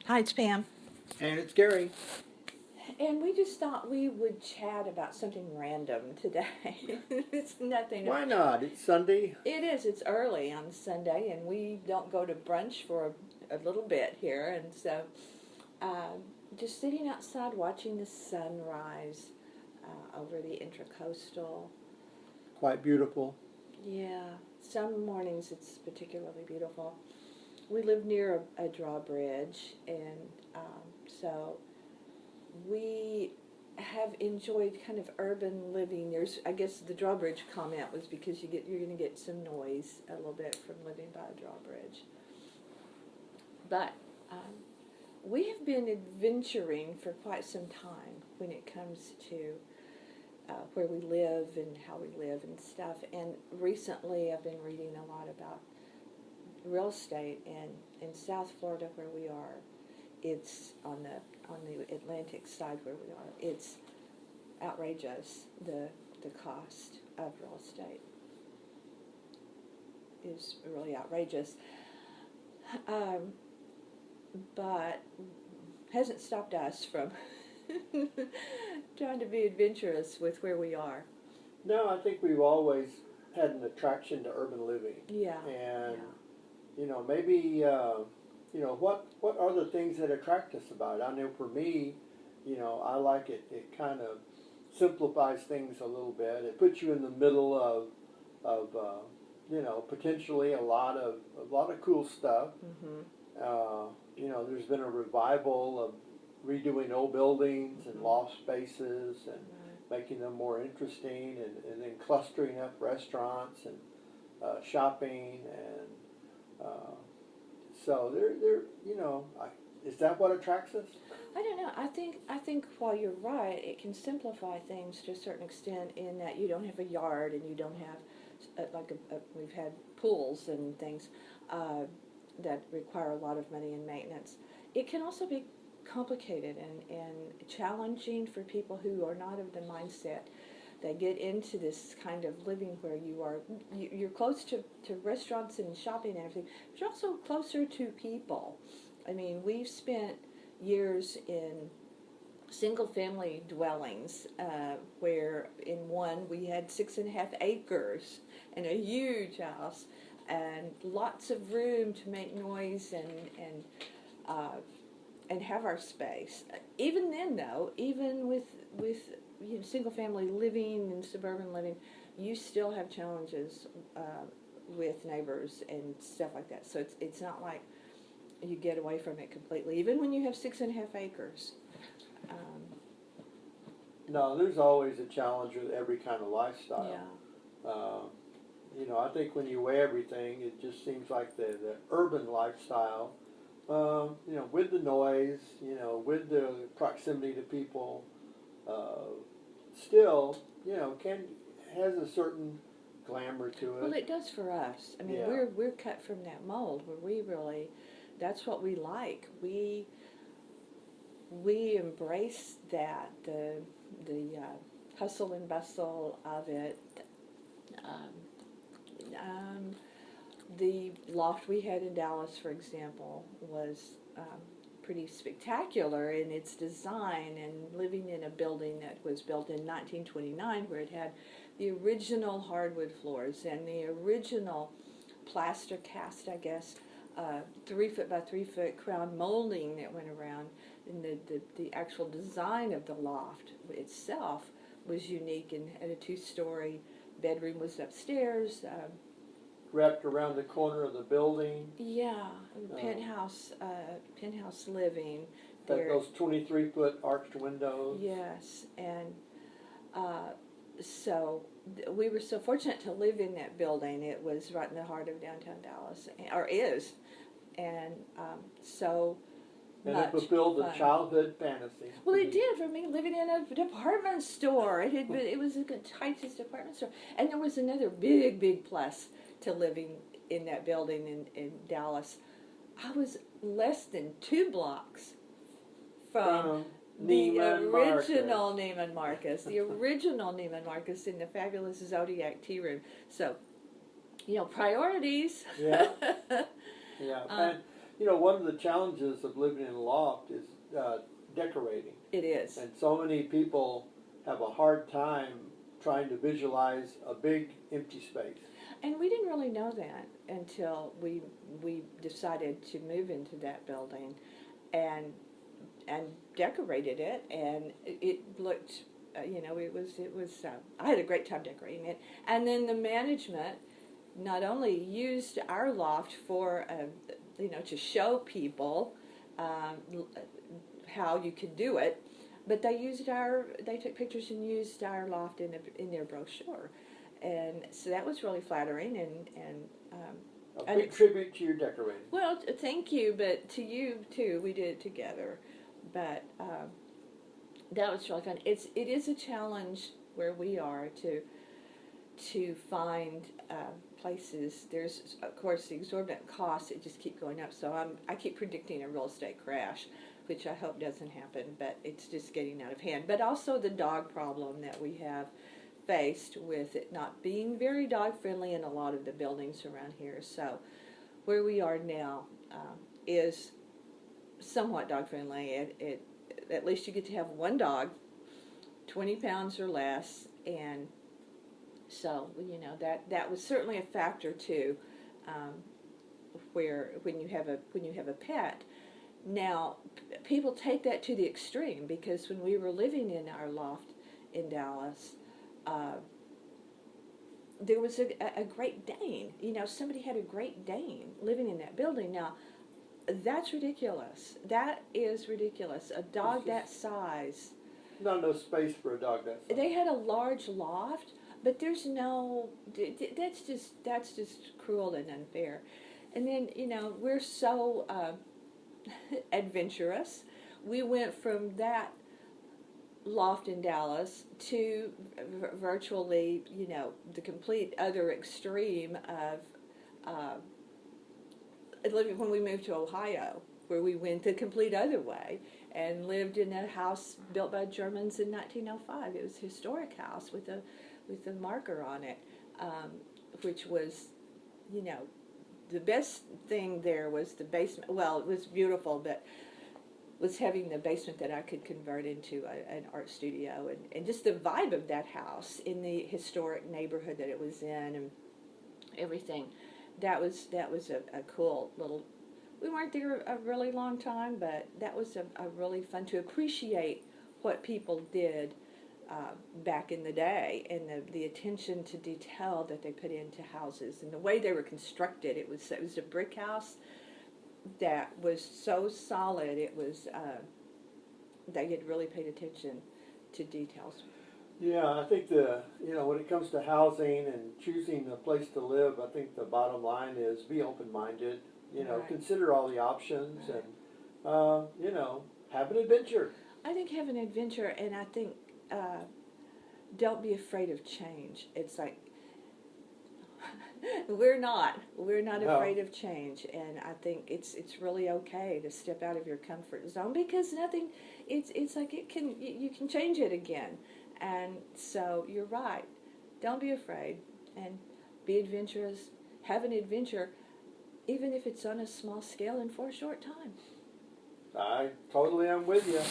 Hi, it's Pam. And it's Gerry. And we just thought we would chat about something random today. It's nothing. Why not? It's Sunday. It is. It's early on Sunday, and we don't go to brunch for a little bit here. And so just sitting outside watching the sunrise over the Intracoastal. Quite beautiful. Yeah, some mornings it's particularly beautiful. We live near a drawbridge, and so we have enjoyed kind of urban living. There's, I guess, the drawbridge comment was because you're going to get some noise a little bit from living by a drawbridge. But we have been adventuring for quite some time when it comes to where we live and how we live and stuff. And recently, I've been reading a lot about real estate in South Florida, where we are. It's on the Atlantic side where we are. It's outrageous. The cost of real estate is really outrageous, but hasn't stopped us from trying to be adventurous with where we are. No, I think we've always had an attraction to urban living. Yeah. And, maybe, what are the things that attract us about it? I know for me, I like it. It kind of simplifies things a little bit. It puts you in the middle of potentially a lot of cool stuff. Mm-hmm. There's been a revival of redoing old buildings and loft spaces and making them more interesting, and then clustering up restaurants and shopping, and so is that what attracts us? I don't know. I think while you're right, it can simplify things to a certain extent in that you don't have a yard and you don't have we've had pools and things that require a lot of money and maintenance. It can also be complicated and challenging for people who are not of the mindset. They get into this kind of living where you're close to restaurants and shopping and everything, but you're also closer to people. I mean, we've spent years in single-family dwellings where in one we had 6.5 acres and a huge house and lots of room to make noise and have our space. Even then, though, even with single-family living and suburban living, you still have challenges with neighbors and stuff like that. So it's not like you get away from it completely, even when you have 6.5 acres. No, there's always a challenge with every kind of lifestyle. Yeah. I think when you weigh everything, it just seems like the urban lifestyle, with the noise, with the proximity to people, still, has a certain glamour to it. Well, it does for us. I mean, yeah. we're cut from that mold where we really, that's what we like. We embrace that, the hustle and bustle of it. The loft we had in Dallas, for example, was pretty spectacular in its design, and living in a building that was built in 1929 where it had the original hardwood floors and the original plaster cast, I guess, 3 foot by 3 foot crown molding that went around, and the actual design of the loft itself was unique and had a 2-story bedroom was upstairs. Wrapped around the corner of the building. Yeah, penthouse living. Those 23-foot arched windows. Yes, and so we were so fortunate to live in that building. It was right in the heart of downtown Dallas, or is, and so. And it fulfilled the childhood fantasy. Well, it did for me, living in a department store. It was the tightest department store, and there was another big plus to living in that building in Dallas. I was less than 2 blocks from the original Neiman Marcus, the original Neiman Marcus in the fabulous Zodiac Tea Room. So, priorities. Yeah. Yeah. you know, one of the challenges of living in a loft is decorating. It is. And so many people have a hard time trying to visualize a big empty space. And we didn't really know that until we decided to move into that building and decorated it, and it looked, it was. I had a great time decorating it, and then the management not only used our loft for, to show people how you could do it, but they took pictures and used our loft in their brochure, and so that was really flattering and. A big tribute to your decorating. Well, thank you, but to you too. We did it together, but that was really fun. It is a challenge where we are to find places. There's of course the exorbitant costs that just keep going up. So I keep predicting a real estate crash, which I hope doesn't happen. But it's just getting out of hand. But also the dog problem that we have faced with it not being very dog friendly in a lot of the buildings around here. So where we are now is somewhat dog friendly. It at least you get to have one dog, 20 pounds or less, and so that was certainly a factor too. Where when you have a pet, now people take that to the extreme, because when we were living in our loft in Dallas. There was a Great Dane. Somebody had a Great Dane living in that building. Now, that's ridiculous. That is ridiculous. A dog that size. Not enough space for a dog that size. They had a large loft, but there's no. That's just cruel and unfair. And then we're so adventurous. We went from that loft in Dallas to virtually, the complete other extreme of living when we moved to Ohio, where we went the complete other way and lived in a house built by Germans in 1905. It was a historic house with a marker on it, which was, the best thing there was the basement. Well, it was beautiful, but was having the basement that I could convert into an art studio, and just the vibe of that house in the historic neighborhood that it was in and everything. That was a cool little. We weren't there a really long time, but that was a really fun to appreciate what people did back in the day, and the attention to detail that they put into houses and the way they were constructed. It was a brick house that was so solid. It was they had really paid attention to details. Yeah, I think when it comes to housing and choosing a place to live, I think the bottom line is be open-minded. Right. Consider all the options, and have an adventure. I think have an adventure, and I think don't be afraid of change. It's like we're not afraid of change, and I think it's really okay to step out of your comfort zone, because nothing. It's like you can change it again, and so you're right. Don't be afraid, and be adventurous. Have an adventure, even if it's on a small scale and for a short time. I totally am with you.